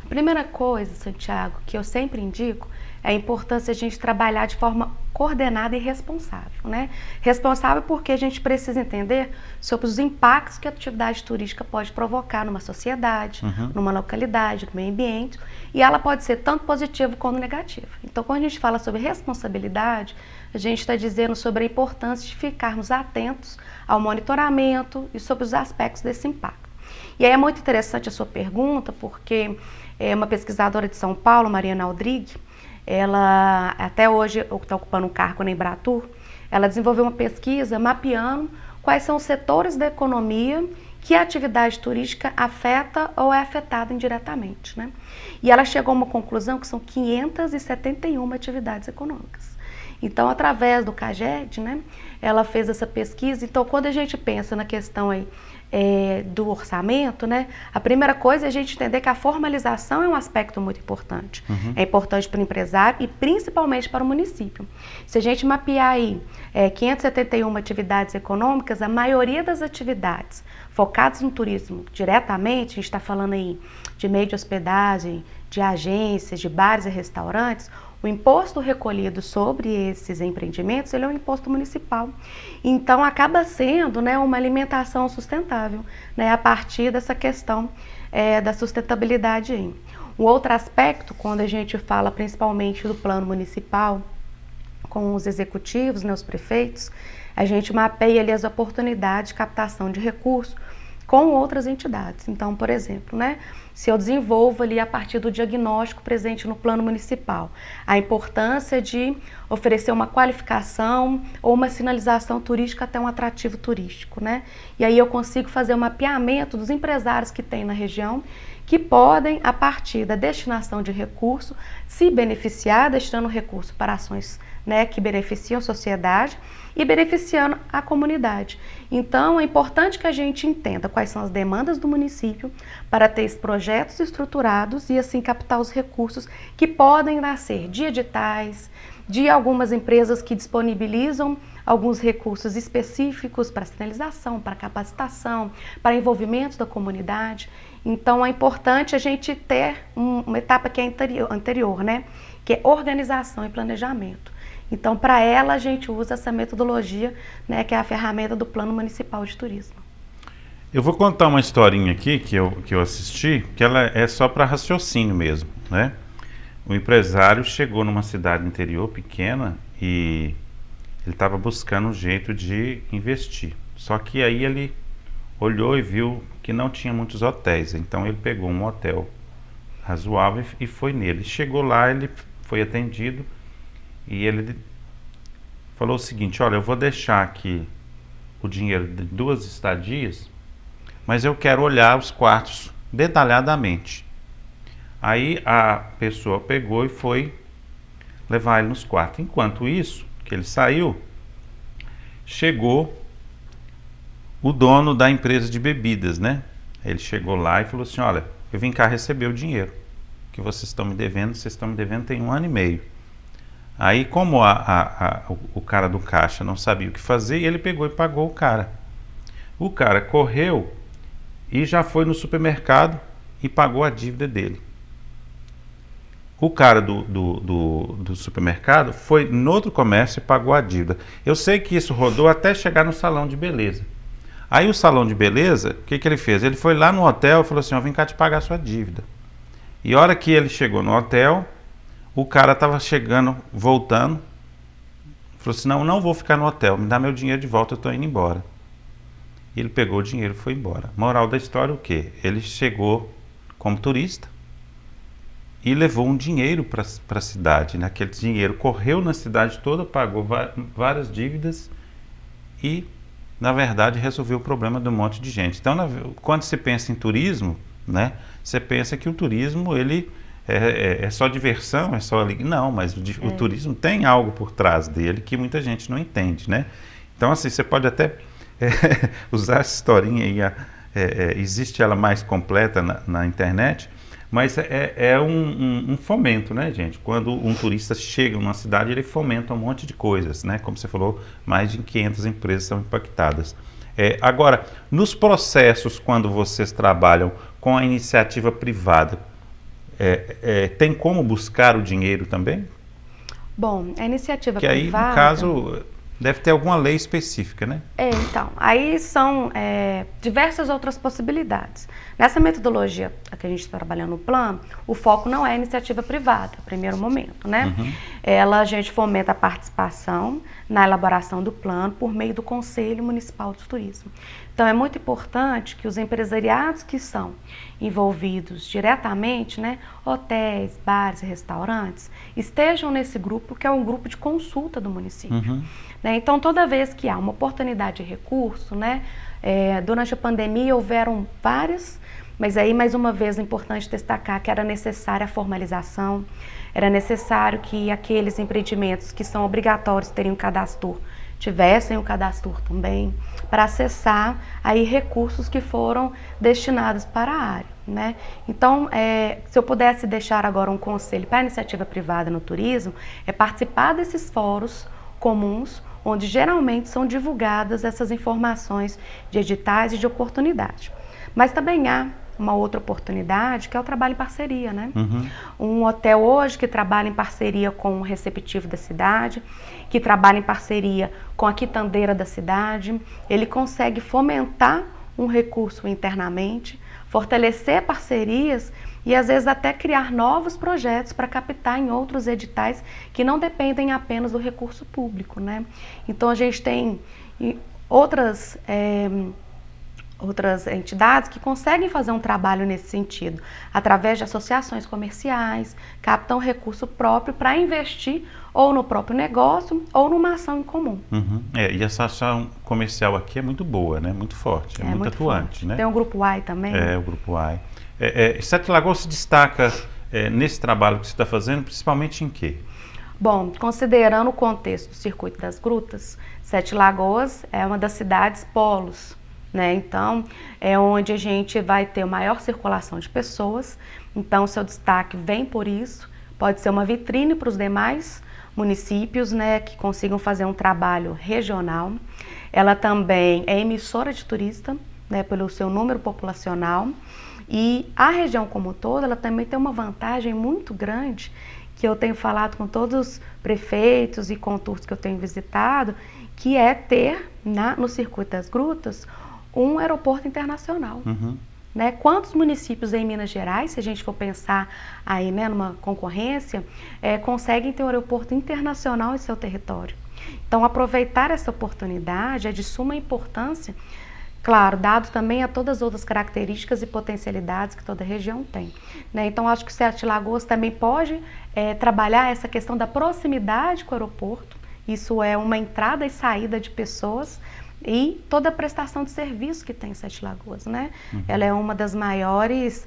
A primeira coisa, Santiago, que eu sempre indico, é a importância de a gente trabalhar de forma coordenada e responsável, né? Responsável porque a gente precisa entender sobre os impactos que a atividade turística pode provocar numa sociedade, numa localidade, no meio ambiente, e ela pode ser tanto positiva quanto negativa. Então, quando a gente fala sobre responsabilidade, a gente está dizendo sobre a importância de ficarmos atentos ao monitoramento e sobre os aspectos desse impacto. E aí é muito interessante a sua pergunta, porque uma pesquisadora de São Paulo, Mariana Aldrich, ela até hoje está ocupando um cargo na Embratur, ela desenvolveu uma pesquisa mapeando quais são os setores da economia que a atividade turística afeta ou é afetada indiretamente, né? E ela chegou a uma conclusão que são 571 atividades econômicas. Então, através do CAGED, né, ela fez essa pesquisa. Então, quando a gente pensa na questão aí, do orçamento, né, a primeira coisa é a gente entender que a formalização é um aspecto muito importante. É importante para o empresário e principalmente para o município. Se a gente mapear aí 571 atividades econômicas, a maioria das atividades focadas no turismo diretamente, a gente está falando aí de meio de hospedagem, de agências, de bares e restaurantes, o imposto recolhido sobre esses empreendimentos, ele é um imposto municipal. Então, acaba sendo, né, uma alimentação sustentável, né, a partir dessa questão da sustentabilidade aí. Um outro aspecto, quando a gente fala principalmente do plano municipal, com os executivos, né, os prefeitos, a gente mapeia ali as oportunidades de captação de recursos com outras entidades. Então, por exemplo, né, se eu desenvolvo ali a partir do diagnóstico presente no plano municipal, a importância de oferecer uma qualificação ou uma sinalização turística até um atrativo turístico, né? E aí eu consigo fazer um mapeamento dos empresários que tem na região que podem, a partir da destinação de recurso, se beneficiar destinando recurso para ações né, que beneficiam a sociedade e beneficiando a comunidade. Então, é importante que a gente entenda quais são as demandas do município para ter esses projetos estruturados e assim captar os recursos que podem nascer de editais, de algumas empresas que disponibilizam alguns recursos específicos para sinalização, para capacitação, para envolvimento da comunidade. Então, é importante a gente ter uma etapa que é anterior, né? Que é organização e planejamento. Então, para ela, a gente usa essa metodologia, né, que é a ferramenta do Plano Municipal de Turismo. Eu vou contar uma historinha aqui que eu assisti, que ela é só para raciocínio mesmo, né? O empresário chegou numa cidade interior pequena e ele estava buscando um jeito de investir. Só que aí ele olhou e viu que não tinha muitos hotéis, então ele pegou um hotel razoável e foi nele. Chegou lá, ele foi atendido e ele falou o seguinte: olha, eu vou deixar aqui o dinheiro de 2 estadias, mas eu quero olhar os quartos detalhadamente. Aí a pessoa pegou e foi levar ele nos quartos. Enquanto isso, que ele saiu, chegou o dono da empresa de bebidas, né? Ele chegou lá e falou assim: olha, eu vim cá receber o dinheiro que vocês estão me devendo tem 1 ano e meio. Aí, como o cara do caixa não sabia o que fazer, ele pegou e pagou o cara. O cara correu e já foi no supermercado e pagou a dívida dele. O cara do supermercado foi no outro comércio e pagou a dívida. Eu sei que isso rodou até chegar no salão de beleza. Aí o salão de beleza, o que ele fez? Ele foi lá no hotel e falou assim: ó, vem cá te pagar a sua dívida. E a hora que ele chegou no hotel, o cara estava chegando, voltando, falou assim: não vou ficar no hotel, me dá meu dinheiro de volta, eu estou indo embora. E ele pegou o dinheiro e foi embora. Moral da história, o quê? Ele chegou como turista e levou um dinheiro para a cidade, né? Aquele dinheiro correu na cidade toda, pagou várias dívidas e, na verdade, resolveu o problema de um monte de gente. Então, quando se pensa em turismo, né, você pensa que o turismo ele é só diversão, é só ali. Não, mas o turismo tem algo por trás dele que muita gente não entende, né? Então, assim, você pode até usar essa historinha aí, existe ela mais completa na internet, mas é um fomento, né, gente? Quando um turista chega numa cidade, ele fomenta um monte de coisas, né? Como você falou, mais de 500 empresas são impactadas. Agora, nos processos, quando vocês trabalham com a iniciativa privada, tem como buscar o dinheiro também? Bom, a iniciativa privada... Que aí, no caso, deve ter alguma lei específica, né? Então, aí são diversas outras possibilidades. Nessa metodologia que a gente está trabalhando no plano, o foco não é a iniciativa privada, primeiro momento, né? Uhum. A gente fomenta a participação na elaboração do plano por meio do Conselho Municipal de Turismo. Então, é muito importante que os empresariados que são envolvidos diretamente, né, hotéis, bares e restaurantes, estejam nesse grupo, que é um grupo de consulta do município. Uhum. Né? Então, toda vez que há uma oportunidade de recurso, né, durante a pandemia houveram várias, mas aí, mais uma vez, é importante destacar que era necessária a formalização, era necessário que aqueles empreendimentos que são obrigatórios terem um cadastro, tivessem o cadastro também, para acessar aí recursos que foram destinados para a área, né? Então, se eu pudesse deixar agora um conselho para a iniciativa privada no turismo, é participar desses fóruns comuns, onde geralmente são divulgadas essas informações de editais e de oportunidade. Mas também há uma outra oportunidade, que é o trabalho em parceria, né? Uhum. Um hotel hoje que trabalha em parceria com o receptivo da cidade, que trabalha em parceria com a quitandeira da cidade, ele consegue fomentar um recurso internamente, fortalecer parcerias e às vezes até criar novos projetos para captar em outros editais que não dependem apenas do recurso público, né? Então a gente tem outras entidades que conseguem fazer um trabalho nesse sentido, através de associações comerciais, captam recurso próprio para investir ou no próprio negócio ou numa ação em comum. Uhum. E essa ação comercial aqui é muito boa, né? Muito forte, muito atuante, forte, né? Tem o Grupo AI também. O Grupo AI. Sete Lagoas se destaca nesse trabalho que você está fazendo, principalmente em quê? Bom, considerando o contexto do Circuito das Grutas, Sete Lagoas é uma das cidades polos, né? Então, é onde a gente vai ter maior circulação de pessoas. Então, seu destaque vem por isso. Pode ser uma vitrine para os demais municípios, né, que consigam fazer um trabalho regional. Ela também é emissora de turista, né, pelo seu número populacional. E a região como um todo, ela também tem uma vantagem muito grande, que eu tenho falado com todos os prefeitos e contornos que eu tenho visitado, que é ter no Circuito das Grutas um aeroporto internacional. Né? Quantos municípios em Minas Gerais, se a gente for pensar aí, né, numa concorrência, conseguem ter um aeroporto internacional em seu território? Então, aproveitar essa oportunidade é de suma importância, claro, dado também a todas as outras características e potencialidades que toda região tem. Né? Então, acho que Sete Lagoas também pode trabalhar essa questão da proximidade com o aeroporto. Isso é uma entrada e saída de pessoas e toda a prestação de serviço que tem em Sete Lagoas, né? Ela é uma dos maiores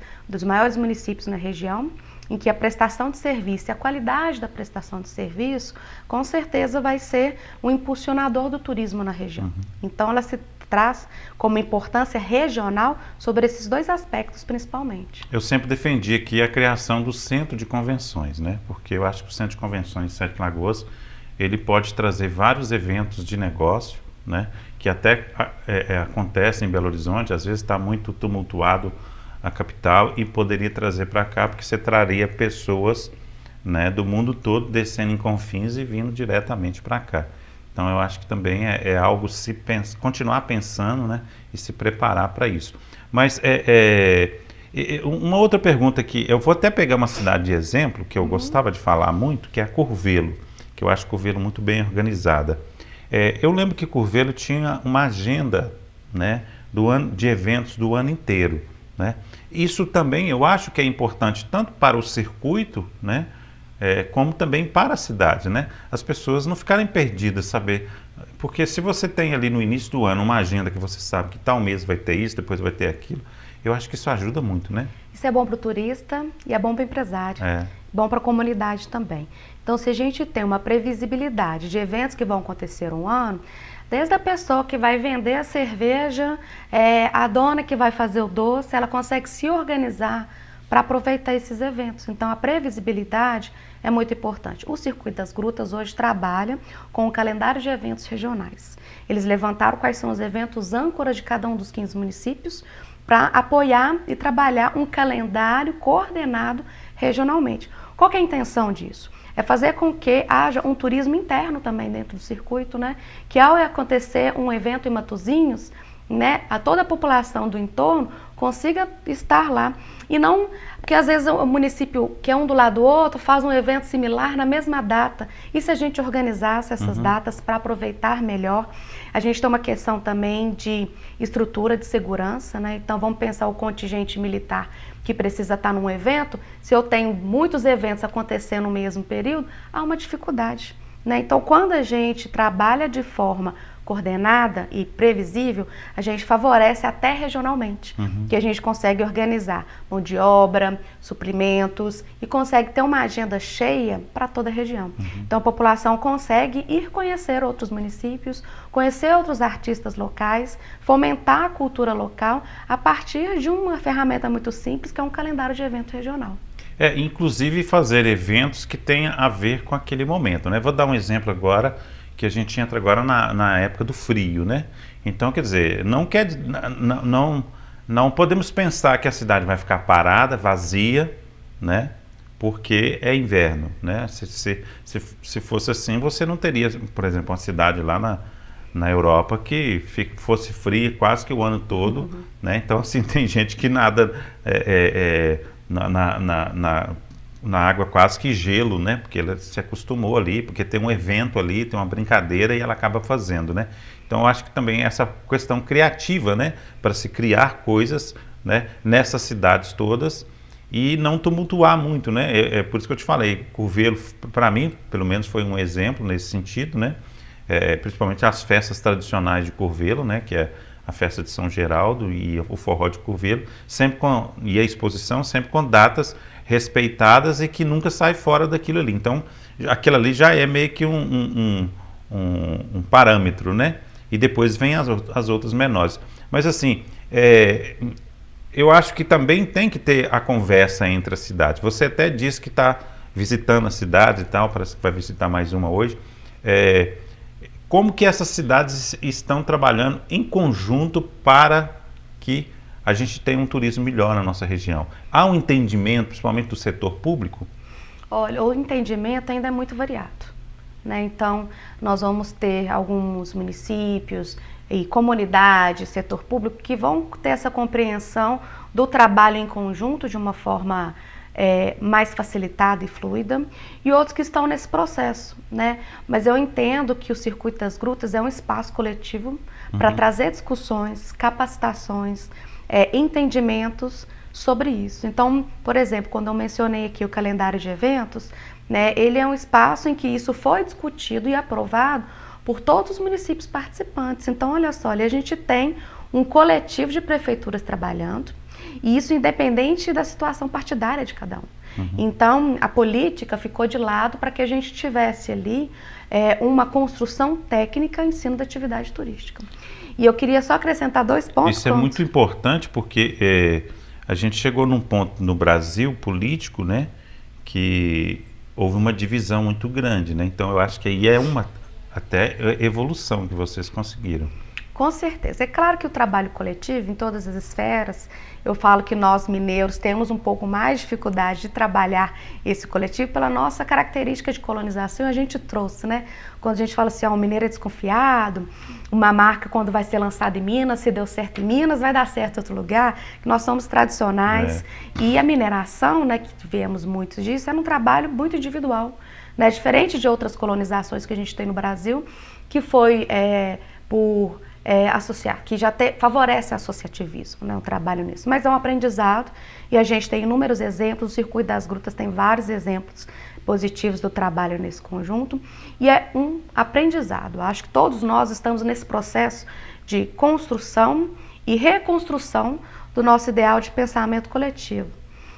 municípios na região, em que a prestação de serviço e a qualidade da prestação de serviço, com certeza vai ser um impulsionador do turismo na região. Então, ela se traz como importância regional sobre esses dois aspectos, principalmente. Eu sempre defendi aqui a criação do centro de convenções, né? Porque eu acho que o centro de convenções de Sete Lagoas, ele pode trazer vários eventos de negócio, né? Que até acontecem em Belo Horizonte, às vezes está muito tumultuado a capital e poderia trazer para cá, porque você traria pessoas, né, do mundo todo descendo em Confins e vindo diretamente para cá. Então eu acho que também é algo continuar pensando, né, e se preparar para isso. Mas uma outra pergunta aqui, eu vou até pegar uma cidade de exemplo, que eu gostava de falar muito, que é a Curvelo, que eu acho Curvelo muito bem organizada. Eu lembro que Curvelo tinha uma agenda, né, de eventos do ano inteiro, né? Isso também eu acho que é importante tanto para o circuito, né, como também para a cidade, né? As pessoas não ficarem perdidas, saber, porque se você tem ali no início do ano uma agenda que você sabe que tal mês vai ter isso, depois vai ter aquilo, eu acho que isso ajuda muito, né? Isso é bom para o turista e é bom para o empresário, bom para a comunidade também. Então, se a gente tem uma previsibilidade de eventos que vão acontecer um ano, desde a pessoa que vai vender a cerveja, a dona que vai fazer o doce, ela consegue se organizar para aproveitar esses eventos. Então, a previsibilidade é muito importante. O Circuito das Grutas hoje trabalha com um calendário de eventos regionais. Eles levantaram quais são os eventos âncoras de cada um dos 15 municípios para apoiar e trabalhar um calendário coordenado regionalmente. Qual que é a intenção disso? É fazer com que haja um turismo interno também dentro do circuito, né? Que ao acontecer um evento em Matosinhos, né, toda a população do entorno consiga estar lá. E não, porque às vezes o município que é um do lado do outro faz um evento similar na mesma data. E se a gente organizasse essas datas para aproveitar melhor? A gente tem uma questão também de estrutura de segurança, né? Então vamos pensar o contingente militar que precisa estar num evento. Se eu tenho muitos eventos acontecendo no mesmo período, há uma dificuldade, né? Então quando a gente trabalha de forma coordenada e previsível, a gente favorece até regionalmente, que a gente consegue organizar mão de obra, suprimentos e consegue ter uma agenda cheia para toda a região. Então a população consegue ir conhecer outros municípios, conhecer outros artistas locais, fomentar a cultura local a partir de uma ferramenta muito simples que é um calendário de evento regional. Inclusive fazer eventos que tenham a ver com aquele momento, né? Vou dar um exemplo agora, que a gente entra agora na época do frio, né? Então, quer dizer, não podemos pensar que a cidade vai ficar parada, vazia, né? Porque é inverno, né? Se fosse assim, você não teria, por exemplo, uma cidade lá na Europa que fosse fria quase que o ano todo, né? Então, assim, tem gente que nada na água quase que gelo, né? Porque ela se acostumou ali, porque tem um evento ali, tem uma brincadeira e ela acaba fazendo, né? Então eu acho que também essa questão criativa, né? Para se criar coisas, né? Nessas cidades todas e não tumultuar muito, né? É por isso que eu te falei, Curvelo, para mim, pelo menos foi um exemplo nesse sentido, né? Principalmente as festas tradicionais de Curvelo, né? Que é a festa de São Geraldo e o forró de Curvelo, e a exposição sempre com datas respeitadas e que nunca sai fora daquilo ali. Então, aquilo ali já é meio que um parâmetro, né? E depois vem as outras menores. Mas assim, eu acho que também tem que ter a conversa entre as cidades. Você até disse que está visitando a cidade e tal, parece que vai visitar mais uma hoje. Como que essas cidades estão trabalhando em conjunto para que a gente tenha um turismo melhor na nossa região? Há um entendimento, principalmente do setor público? Olha, o entendimento ainda é muito variado, né? Então, nós vamos ter alguns municípios e comunidades, setor público, que vão ter essa compreensão do trabalho em conjunto de uma forma mais facilitada e fluida, e outros que estão nesse processo, né? Mas eu entendo que o Circuito das Grutas é um espaço coletivo para trazer discussões, capacitações, entendimentos sobre isso. Então, por exemplo, quando eu mencionei aqui o calendário de eventos, né, ele é um espaço em que isso foi discutido e aprovado por todos os municípios participantes. Então, olha só, ali a gente tem um coletivo de prefeituras trabalhando, e isso independente da situação partidária de cada um. Então, a política ficou de lado para que a gente tivesse ali uma construção técnica em cima da atividade turística. E eu queria só acrescentar 2 pontos. Isso é muito importante porque a gente chegou num ponto no Brasil político, né, que houve uma divisão muito grande, né? Então eu acho que aí é uma até evolução que vocês conseguiram. Com certeza. É claro que o trabalho coletivo, em todas as esferas, eu falo que nós mineiros temos um pouco mais de dificuldade de trabalhar esse coletivo pela nossa característica de colonização, a gente trouxe, né? Quando a gente fala assim, o mineiro é desconfiado, uma marca quando vai ser lançada em Minas, se deu certo em Minas, vai dar certo em outro lugar, que nós somos tradicionais. E a mineração, né, que tivemos muito disso, era um trabalho muito individual, né? Diferente de outras colonizações que a gente tem no Brasil, que foi por associar, que já favorece o associativismo, né, o trabalho nisso. Mas é um aprendizado e a gente tem inúmeros exemplos, o Circuito das Grutas tem vários exemplos positivos do trabalho nesse conjunto e é um aprendizado. Acho que todos nós estamos nesse processo de construção e reconstrução do nosso ideal de pensamento coletivo.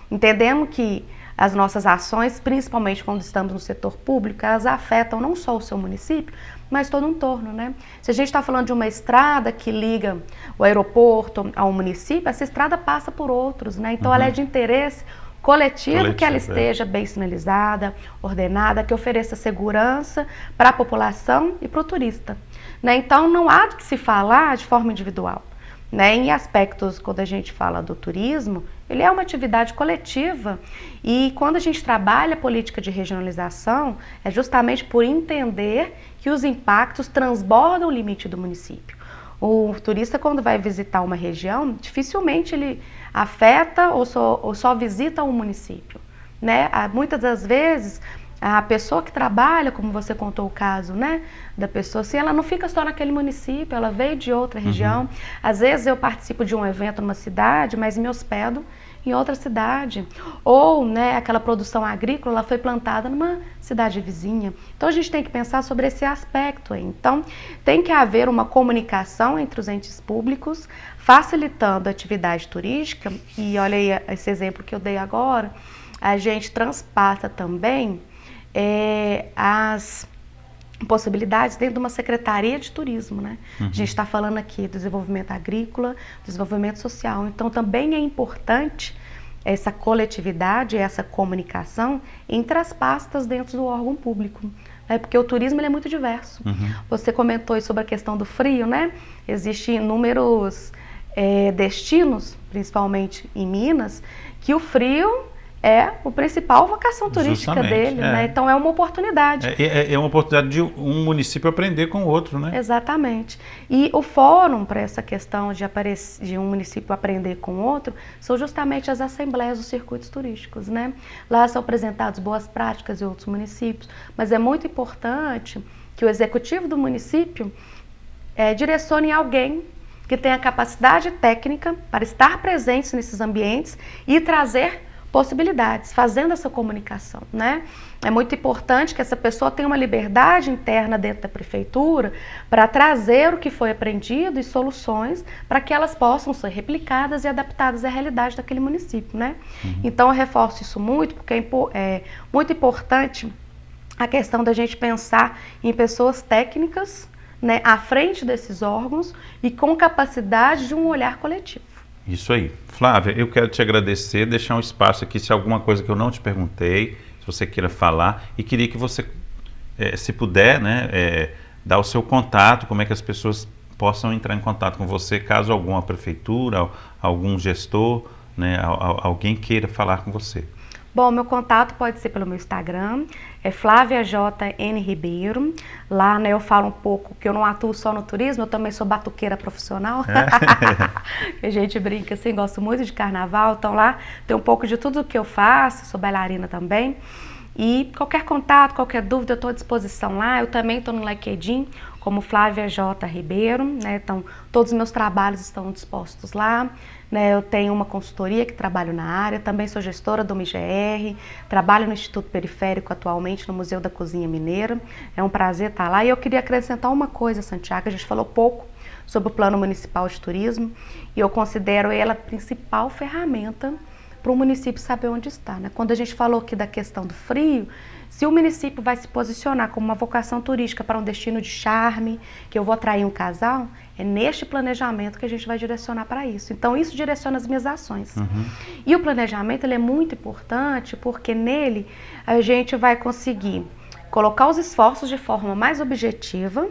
Entendemos que as nossas ações, principalmente quando estamos no setor público, elas afetam não só o seu município, mas todo o entorno, né? Se a gente está falando de uma estrada que liga o aeroporto ao município, essa estrada passa por outros, né? Então ela é de interesse coletivo que ela esteja bem sinalizada, ordenada, que ofereça segurança para a população e para o turista, né? Então não há de que se falar de forma individual, né? Em aspectos, quando a gente fala do turismo, ele é uma atividade coletiva e quando a gente trabalha a política de regionalização, é justamente por entender que os impactos transbordam o limite do município. O turista, quando vai visitar uma região, dificilmente ele afeta ou só visita um município, né? Muitas das vezes, a pessoa que trabalha, como você contou o caso, né, da pessoa, assim, ela não fica só naquele município, ela veio de outra região. Às vezes eu participo de um evento numa cidade, mas me hospedo em outra cidade. Ou, né, aquela produção agrícola, ela foi plantada numa cidade vizinha. Então a gente tem que pensar sobre esse aspecto aí. Então tem que haver uma comunicação entre os entes públicos, facilitando a atividade turística. E olha aí esse exemplo que eu dei agora, a gente transpassa também as possibilidades dentro de uma secretaria de turismo, né? A gente está falando aqui do desenvolvimento agrícola, desenvolvimento social, então também é importante essa coletividade, essa comunicação entre as pastas dentro do órgão público, né? Porque o turismo ele é muito diverso. Você comentou sobre a questão do frio, né? Existem inúmeros destinos, principalmente em Minas, que o frio é a principal vocação turística dele, né? Então é uma oportunidade. É uma oportunidade de um município aprender com o outro, né? Exatamente. E o fórum para essa questão de um município aprender com o outro são justamente as assembleias dos circuitos turísticos, né? Lá são apresentadas boas práticas de outros municípios, mas é muito importante que o executivo do município direcione alguém que tenha capacidade técnica para estar presente nesses ambientes e trazer possibilidades, fazendo essa comunicação, né? É muito importante que essa pessoa tenha uma liberdade interna dentro da prefeitura para trazer o que foi aprendido e soluções para que elas possam ser replicadas e adaptadas à realidade daquele município, né? Então eu reforço isso muito porque é muito importante a questão da gente pensar em pessoas técnicas, né, à frente desses órgãos e com capacidade de um olhar coletivo. Isso aí. Flávia, eu quero te agradecer, deixar um espaço aqui, se alguma coisa que eu não te perguntei, se você queira falar, e queria que você, se puder, né, dar o seu contato, como é que as pessoas possam entrar em contato com você, caso alguma prefeitura, algum gestor, né, alguém queira falar com você. Bom, meu contato pode ser pelo meu Instagram, é Flávia J. N. Ribeiro. Lá, né, eu falo um pouco que eu não atuo só no turismo, eu também sou batuqueira profissional. A gente brinca assim, gosto muito de carnaval, então lá tem um pouco de tudo que eu faço, sou bailarina também. E qualquer contato, qualquer dúvida, eu estou à disposição lá. Eu também estou no LinkedIn como Flávia J. Ribeiro, né? Então, todos os meus trabalhos estão dispostos lá. Né? Eu tenho uma consultoria que trabalho na área, também sou gestora do MIGR, trabalho no Instituto Periférico atualmente, no Museu da Cozinha Mineira. É um prazer estar lá. E eu queria acrescentar uma coisa, Santiago, a gente falou pouco sobre o Plano Municipal de Turismo e eu considero ela a principal ferramenta para o município saber onde está, né? Quando a gente falou aqui da questão do frio, se o município vai se posicionar como uma vocação turística para um destino de charme, que eu vou atrair um casal, é neste planejamento que a gente vai direcionar para isso. Então, isso direciona as minhas ações. E o planejamento ele é muito importante porque nele a gente vai conseguir colocar os esforços de forma mais objetiva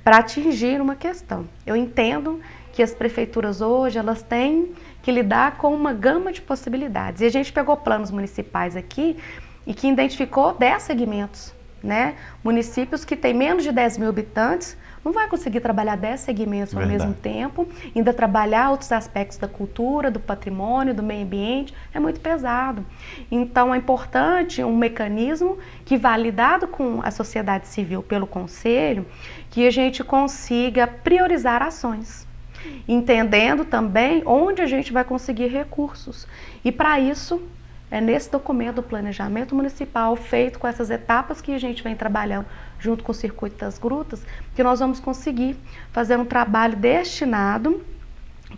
para atingir uma questão. Eu entendo que as prefeituras hoje elas têm que lidar com uma gama de possibilidades. E a gente pegou planos municipais aqui e que identificou 10 segmentos, né? Municípios que têm menos de 10 mil habitantes não vai conseguir trabalhar 10 segmentos ao mesmo tempo, ainda trabalhar outros aspectos da cultura, do patrimônio, do meio ambiente, é muito pesado. Então é importante um mecanismo que validado com a sociedade civil pelo Conselho, que a gente consiga priorizar ações, entendendo também onde a gente vai conseguir recursos. E para isso, é nesse documento do planejamento municipal, feito com essas etapas que a gente vem trabalhando junto com o Circuito das Grutas, que nós vamos conseguir fazer um trabalho destinado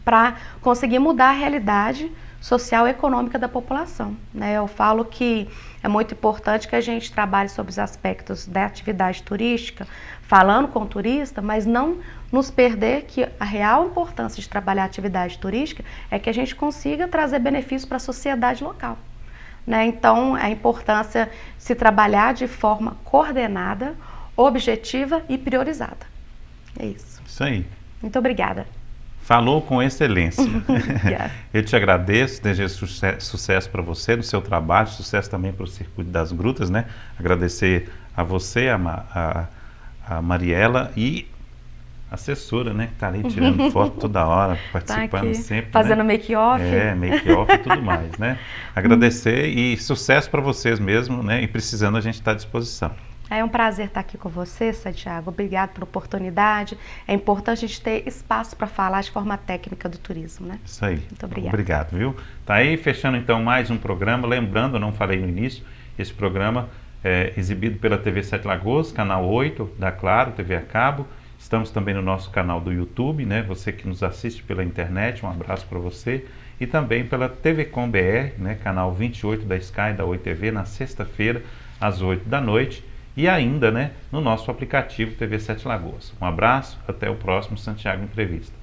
para conseguir mudar a realidade social e econômica da população, né? Eu falo que é muito importante que a gente trabalhe sobre os aspectos da atividade turística, falando com o turista, mas não nos perder que a real importância de trabalhar a atividade turística é que a gente consiga trazer benefícios para a sociedade local, né? Então, a importância de se trabalhar de forma coordenada, objetiva e priorizada. É isso. Isso aí. Muito obrigada. Falou com excelência. Eu te agradeço, desejo sucesso para você no seu trabalho, sucesso também para o Circuito das Grutas, né? Agradecer a você, a Mariela e a assessora, né? Que está ali tirando foto toda hora, participando sempre. Fazendo, né? Make-off. Make-off e tudo mais, né? Agradecer e sucesso para vocês mesmo, né? E precisando a gente está à disposição. É um prazer estar aqui com você, Santiago. Obrigado pela oportunidade. É importante a gente ter espaço para falar de forma técnica do turismo, né? Isso aí. Muito obrigada. Obrigado, viu? Tá aí, fechando então mais um programa. Lembrando, eu não falei no início, esse programa é exibido pela TV Sete Lagoas, canal 8 da Claro, TV a cabo. Estamos também no nosso canal do YouTube, né? Você que nos assiste pela internet, um abraço para você. E também pela TV Com BR, né? Canal 28 da Sky, da Oi TV, na sexta-feira, às 8 da noite. E ainda, né, no nosso aplicativo TV Sete Lagoas. Um abraço, até o próximo Santiago Entrevista.